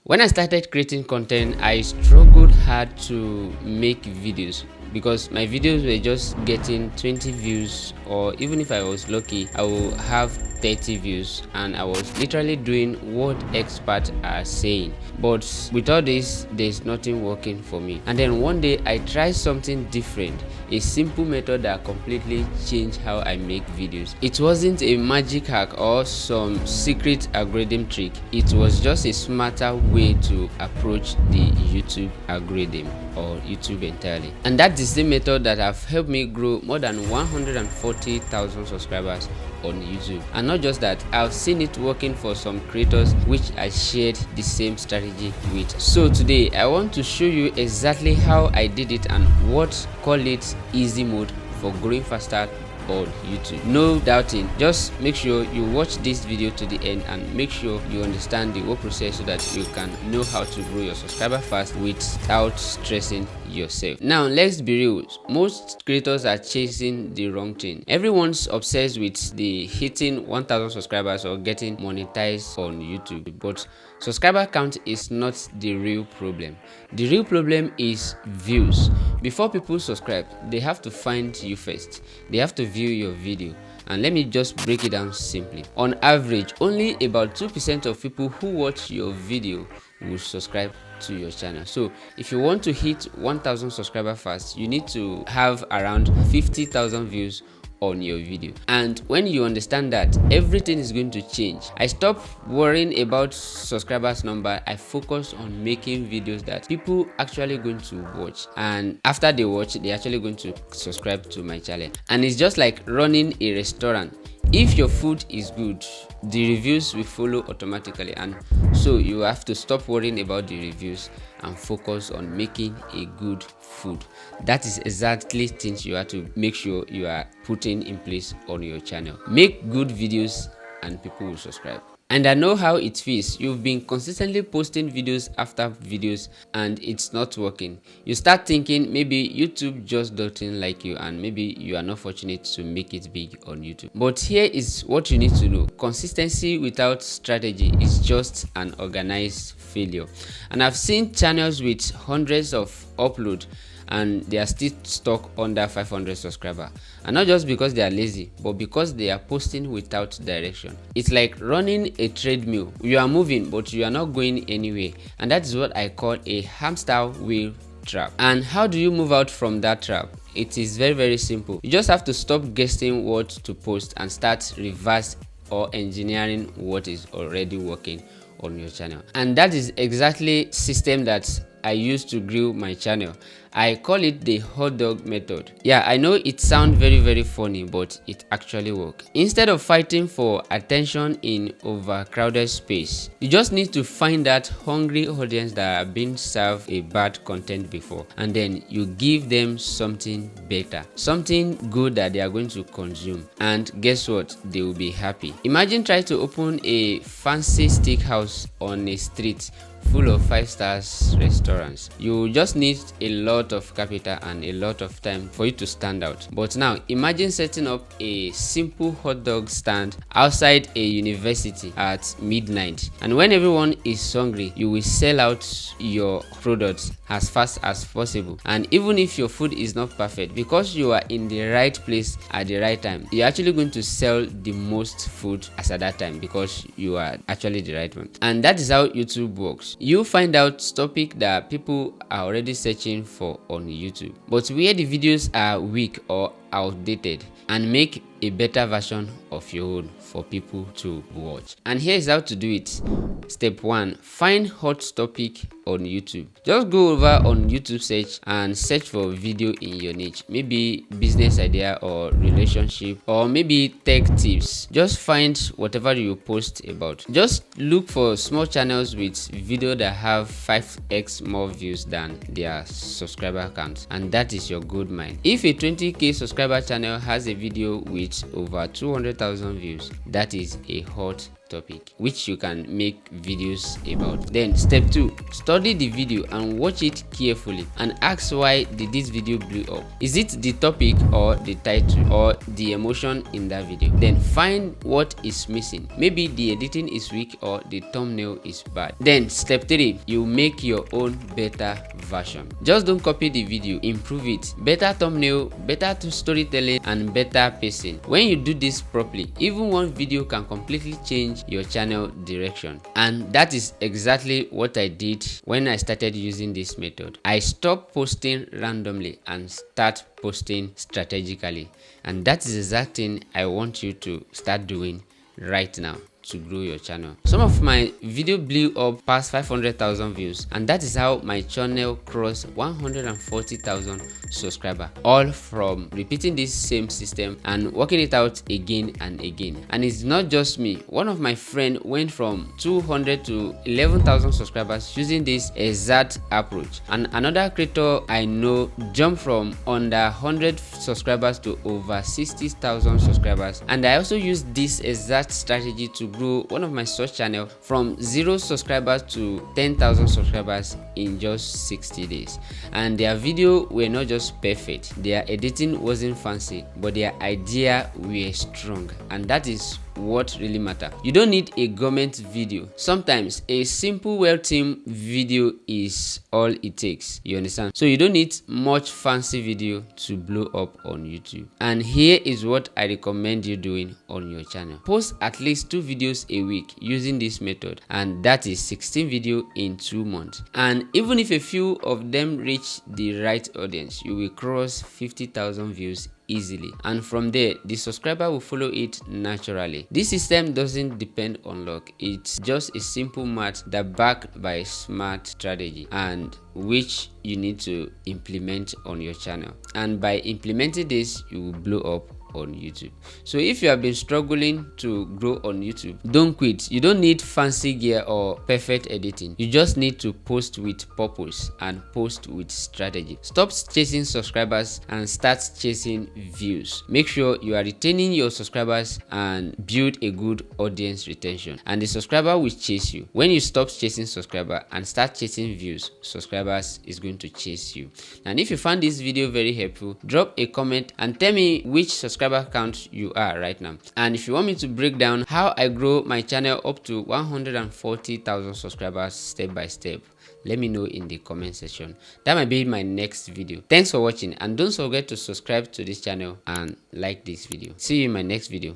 When I started creating content, I struggled hard to make videos because my videos were just getting 20 views, or even if I was lucky, I will have 30 views, and I was literally doing what experts are saying. But with all this, there's nothing working for me. And then one day I tried something different, a simple method that completely changed how I make videos. It wasn't a magic hack or some secret algorithm trick. It was just a smarter way to approach the YouTube algorithm, or YouTube entirely. And that's the same method that have helped me grow more than 140,000 subscribers on YouTube. And not just that, I've seen it working for some creators which I shared the same strategy with. So today I want to show you exactly how I did it and what call it easy mode for growing faster on YouTube. No doubting, just make sure you watch this video to the end and make sure you understand the whole process so that you can know how to grow your subscriber fast without stressing yourself. Now let's be real, most creators are chasing the wrong thing. Everyone's obsessed with the hitting 1,000 subscribers or getting monetized on YouTube, but subscriber count is not the real problem. The real problem is views. Before people subscribe, they have to find you first. They have to view your video. And let me just break it down simply. On average, only about 2% of people who watch your video will subscribe to your channel. So if you want to hit 1,000 subscribers fast, you need to have around 50,000 views on your video. And when you understand that, everything is going to change. I stopped worrying about subscribers number. I focus on making videos that people actually going to watch, and after they watch, they're actually going to subscribe to my channel. And it's just like running a restaurant. If your food is good, the reviews will follow automatically, and so you have to stop worrying about the reviews and focus on making a good food. That is exactly things you have to make sure you are putting in place on your channel. Make good videos and people will subscribe. And I know how it feels. You've been consistently posting videos after videos and it's not working. You start thinking maybe YouTube just doesn't like you, and maybe you are not fortunate to make it big on YouTube. But here is what you need to know. Consistency without strategy is just an organized failure. And I've seen channels with hundreds of uploads and they are still stuck under 500 subscribers, and not just because they are lazy, but because they are posting without direction. It's like running a treadmill. You are moving but you are not going anywhere, and that is what I call a hamster wheel trap. And how do you move out from that trap? It is very simple. You just have to stop guessing what to post and start reverse or engineering what is already working on your channel. And that is exactly system that I use to grow my channel. I call it the hot dog method. Yeah, I know it sounds very funny, but it actually works. Instead of fighting for attention in overcrowded space, you just need to find that hungry audience that have been served a bad content before, and then you give them something better, something good that they are going to consume, and guess what? They will be happy. Imagine trying to open a fancy steakhouse on a street full of 5-star restaurants. You just need a lot of capital and a lot of time for you to stand out. But now imagine setting up a simple hot dog stand outside a university at midnight, and when everyone is hungry, you will sell out your products as fast as possible. And even if your food is not perfect, because you are in the right place at the right time, you're actually going to sell the most food as at that time because you are actually the right one. And that is how YouTube works. You find out topic that people are already searching for on YouTube, but where the videos are weak or outdated, and make a better version of your own for people to watch. And here's how to do it. Step 1, find hot topic on YouTube. Just go over on YouTube search and search for video in your niche, maybe business idea or relationship or maybe tech tips. Just find whatever you post about. Just look for small channels with video that have 5x more views than their subscriber count, and that is your gold mine. If a 20k subscriber channel has a video with over 200,000 views, that is a hot topic which you can make videos about. Then step 2, study the video and watch it carefully and ask, why did this video blew up? Is it the topic or the title or the emotion in that video? Then find what is missing. Maybe the editing is weak or the thumbnail is bad. Then step 3, you make your own better version. Just don't copy the video, improve it. Better thumbnail, better storytelling, and better pacing. When you do this properly, even one video can completely change your channel direction. And that is exactly what I did when I started using this method. I stopped posting randomly and start posting strategically, and that is the exact thing I want you to start doing right now to grow your channel. Some of my video blew up past 500,000 views, and that is how my channel crossed 140,000 subscribers, all from repeating this same system and working it out again and again. And it's not just me. One of my friends went from 200 to 11,000 subscribers using this exact approach, and another creator I know jumped from under 100 subscribers to over 60,000 subscribers. And I also used this exact strategy to grow one of my search channel from 0 subscribers to 10,000 subscribers in just 60 days. And their video were not just perfect, their editing wasn't fancy, but their idea were strong, and that is what really matter. You don't need a government video. Sometimes a simple well-themed video is all it takes, you understand? So you don't need much fancy video to blow up on YouTube. And here is what I recommend you doing on your channel. Post at least 2 videos a week using this method, and that is 16 videos in 2 months. And even if a few of them reach the right audience, you will cross 50,000 views easily, and from there the subscriber will follow it naturally. This system doesn't depend on luck, it's just a simple math that backed by smart strategy, and which you need to implement on your channel. And by implementing this, you will blow up on YouTube. So if you have been struggling to grow on YouTube, don't quit. You don't need fancy gear or perfect editing. You just need to post with purpose and post with strategy. Stop chasing subscribers and start chasing views. Make sure you are retaining your subscribers and build a good audience retention, and the subscriber will chase you. When you stop chasing subscriber and start chasing views, subscribers is going to chase you. And if you found this video very helpful, drop a comment and tell me which subscriber count you are right now. And if you want me to break down how I grow my channel up to 140,000 subscribers step by step, let me know in the comment section. That might be my next video. Thanks for watching, and don't forget to subscribe to this channel and like this video. See you in my next video.